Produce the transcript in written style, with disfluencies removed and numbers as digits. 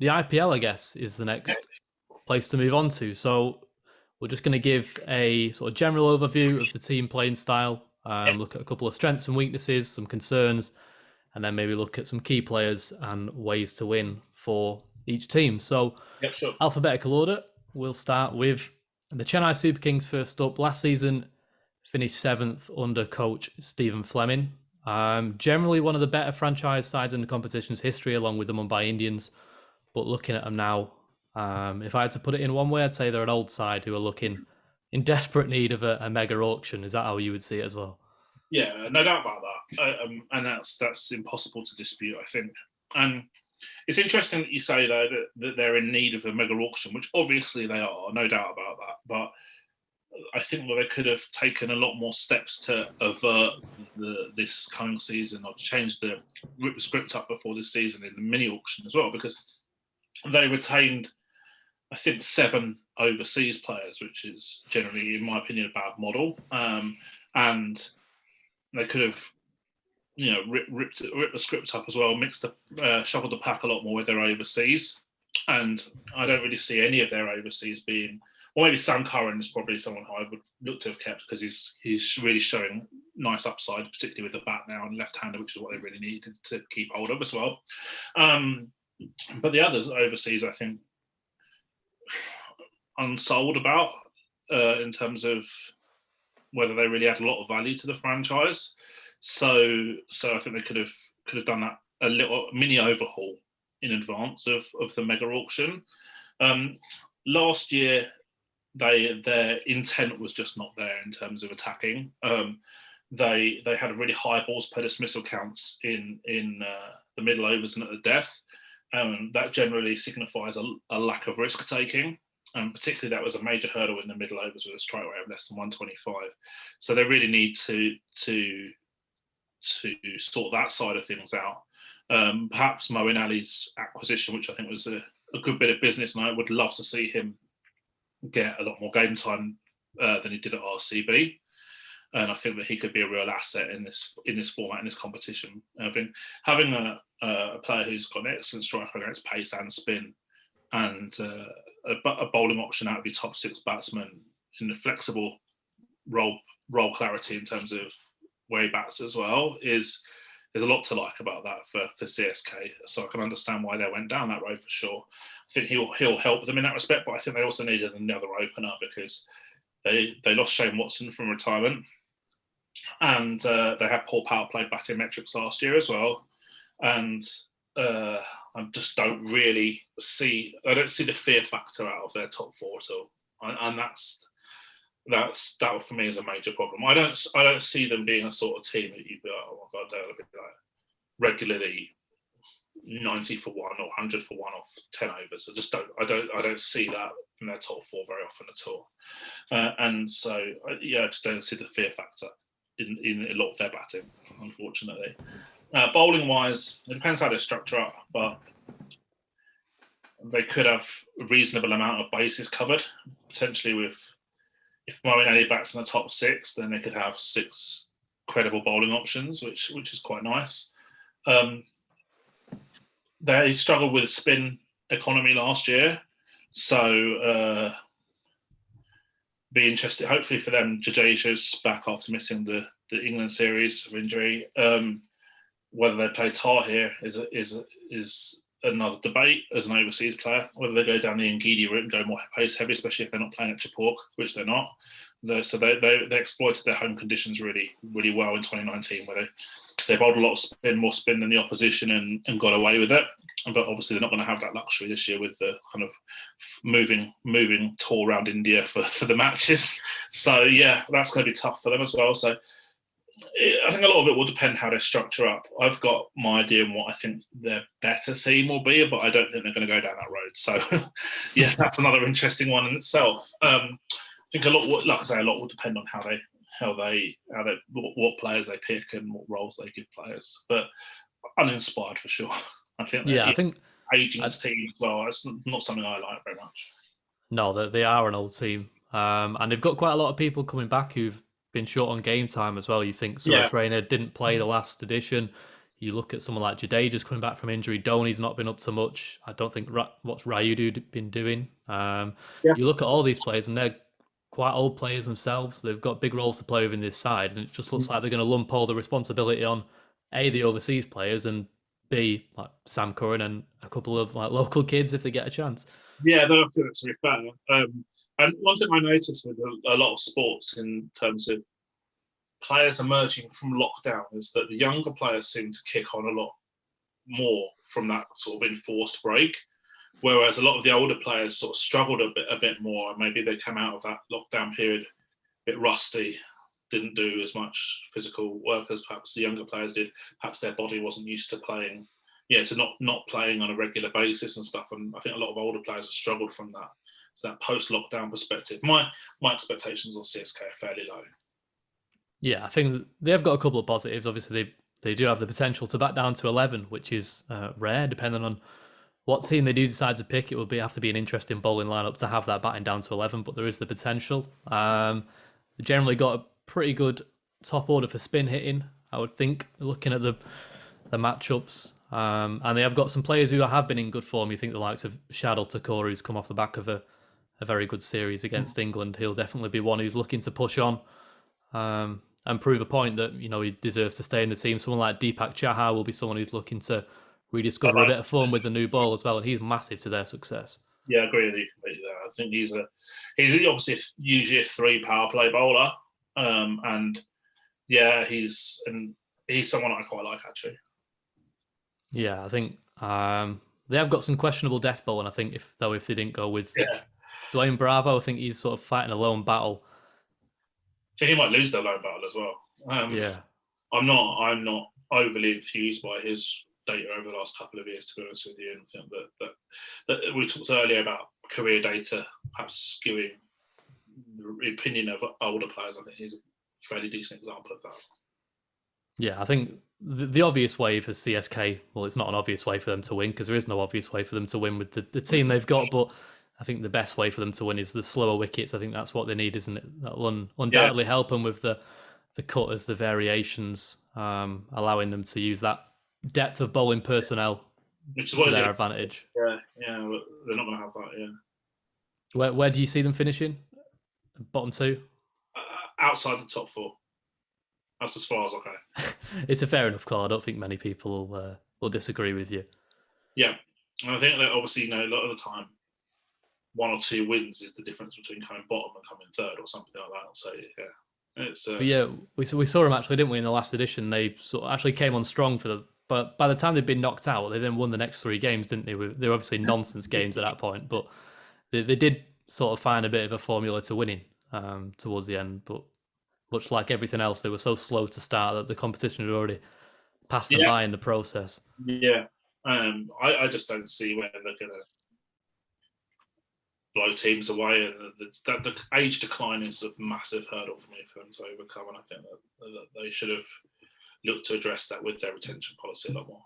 the IPL, I guess, is the next place to move on to. So we're just going to give a sort of general overview of the team playing style, look at a couple of strengths and weaknesses, some concerns, and then maybe look at some key players and ways to win for each team. So, Yep, sure. alphabetical order, we'll start with the Chennai Super Kings first up. Last season, finished seventh under coach Stephen Fleming. Generally one of the better franchise sides in the competition's history, along with the Mumbai Indians. But looking at them now, if I had to put it in one way, I'd say they're an old side who are looking in desperate need of a mega auction. Is that how you would see it as well? Yeah, no doubt about that, and that's impossible to dispute, I think. And it's interesting that you say though that they're in need of a mega auction, which obviously they are, no doubt about that. But I think that they could have taken a lot more steps to avert this coming season, or change rip the script up before this season in the mini auction as well, because they retained, I think, 7 overseas players, which is generally, in my opinion, a bad model. And they could have, ripped the script up as well, shuffled the pack a lot more with their overseas. And I don't really see any of their overseas being, or maybe Sam Curran is probably someone who I would look to have kept, because he's really showing nice upside, particularly with the bat now and left-hander, which is what they really need to keep hold of as well. But the others overseas, I think, unsold about in terms of whether they really add a lot of value to the franchise. So I think they could have done that, a little mini overhaul in advance of the mega auction. Last year, their intent was just not there in terms of attacking. They had a really high balls per dismissal counts in the middle overs and at the death. That generally signifies a lack of risk taking. And particularly that was a major hurdle in the middle overs with a strike rate of less than 125. So they really need to sort that side of things out. Perhaps Moeen Ali's acquisition, which I think was a good bit of business, and I would love to see him get a lot more game time than he did at RCB. And I think that he could be a real asset in this format, in this competition. Having a player who's got an excellent striker against pace and spin, and a bowling option out of your top 6 batsmen in the flexible role clarity in terms of where he bats as well, there's a lot to like about that for CSK. So I can understand why they went down that road for sure. I think he'll help them in that respect, but I think they also needed another opener, because they lost Shane Watson from retirement, and they had poor power play batting metrics last year as well. And I just don't really see the fear factor out of their top 4 at all, and that for me is a major problem. I don't see them being a sort of team that you'd be like, oh my god, they'll be like regularly 90 for 1 or 100 for 1 off 10 overs. I don't see that from their top 4 very often at all. And so I just don't see the fear factor in a lot of their batting, unfortunately. Bowling wise, it depends how they structure up, but they could have a reasonable amount of bases covered, potentially with, if Moeen Ali bats in the top 6, then they could have 6 credible bowling options, which is quite nice. They struggled with spin economy last year, so be interested. Hopefully for them, Jadeja's back after missing the England series of injury. Whether they play Tahir is another debate as an overseas player. Whether they go down the Ngidi route and go more pace heavy, especially if they're not playing at Chapok, which they're not. So they exploited their home conditions really, really well in 2019, where they bowled a lot of more spin than the opposition, and got away with it. But obviously they're not going to have that luxury this year with the kind of moving tour around India for the matches. So yeah, that's going to be tough for them as well. So I think a lot of it will depend how they structure up. I've got my idea on what I think their better team will be, but I don't think they're going to go down that road. So yeah, that's another interesting one in itself. I think a lot will depend on what players they pick and what roles they give players. But uninspired for sure. I think aging team as well. It's not something I like very much. No, they are an old team, and they've got quite a lot of people coming back who've been short on game time as well. You think Suresh Raina didn't play the last edition. you look at someone like Jadeja's coming back from injury. Dhoni's not been up to much. I don't think what's Rayudu been doing. You look at all these players, and they're quite old players themselves. They've got big roles to play within this side, and it just looks like they're going to lump all the responsibility on A, the overseas players, and B, like Sam Curran and a couple of like local kids if they get a chance. Yeah, they'll have to be fair. And one thing I noticed with a lot of sports in terms of players emerging from lockdown is that the younger players seem to kick on a lot more from that sort of enforced break, whereas a lot of the older players sort of struggled a bit more. Maybe they come out of that lockdown period a bit rusty, didn't do as much physical work as perhaps the younger players did. Perhaps their body wasn't used to playing, to not playing on a regular basis and stuff. And I think a lot of older players have struggled from that. So that post-lockdown perspective, my expectations on CSK are fairly low. Yeah, I think they've got a couple of positives. Obviously, they do have the potential to back down to 11, which is rare, depending on what team they do decide to pick. It would have to be an interesting bowling lineup to have that batting down to 11, but there is the potential. They generally got a pretty good top order for spin hitting, I would think, looking at the matchups. And they have got some players who have been in good form. You think the likes of Shadil Thakur, who's come off the back of a very good series against England. He'll definitely be one who's looking to push on. And prove a point that, he deserves to stay in the team. Someone like Deepak Chahar will be someone who's looking to rediscover a bit of form with the new ball as well, and he's massive to their success. Yeah, I agree with you completely there. I think he's obviously usually a 3 power play bowler, and yeah, he's someone I quite like actually. Yeah, I think they have got some questionable death bowling. I think if they didn't go with Dwayne Bravo, I think he's sort of fighting a lone battle. I think he might lose their lone battle as well. Yeah, I'm not overly enthused by his data over the last couple of years, to be honest with you. And I think that we talked earlier about career data perhaps skewing the opinion of older players. I think he's a fairly decent example of that. Yeah, I think the obvious way for CSK, well, it's not an obvious way for them to win because there is no obvious way for them to win with the team they've got, but I think the best way for them to win is the slower wickets. I think that's what they need, isn't it? That will undoubtedly help them with the cutters, the variations, allowing them to use that depth of bowling personnel to their advantage. Yeah, they're not going to have that, yeah. Where do you see them finishing? Bottom 2? Outside the top 4. That's as far as I go. It's a fair enough call. I don't think many people will disagree with you. Yeah, and I think that obviously, a lot of the time, 1 or 2 wins is the difference between coming bottom and coming third or something like that. So yeah, it's we saw them actually, didn't we? In the last edition, they sort of actually came on strong but by the time they'd been knocked out, they then won the next 3 games, didn't they? They were obviously nonsense games at that point, but they did sort of find a bit of a formula to winning towards the end. But much like everything else, they were so slow to start that the competition had already passed them by in the process. Yeah, I just don't see where they're going to blow teams away, and the age decline is a massive hurdle for me for them to overcome, and I think that they should have looked to address that with their retention policy a lot more.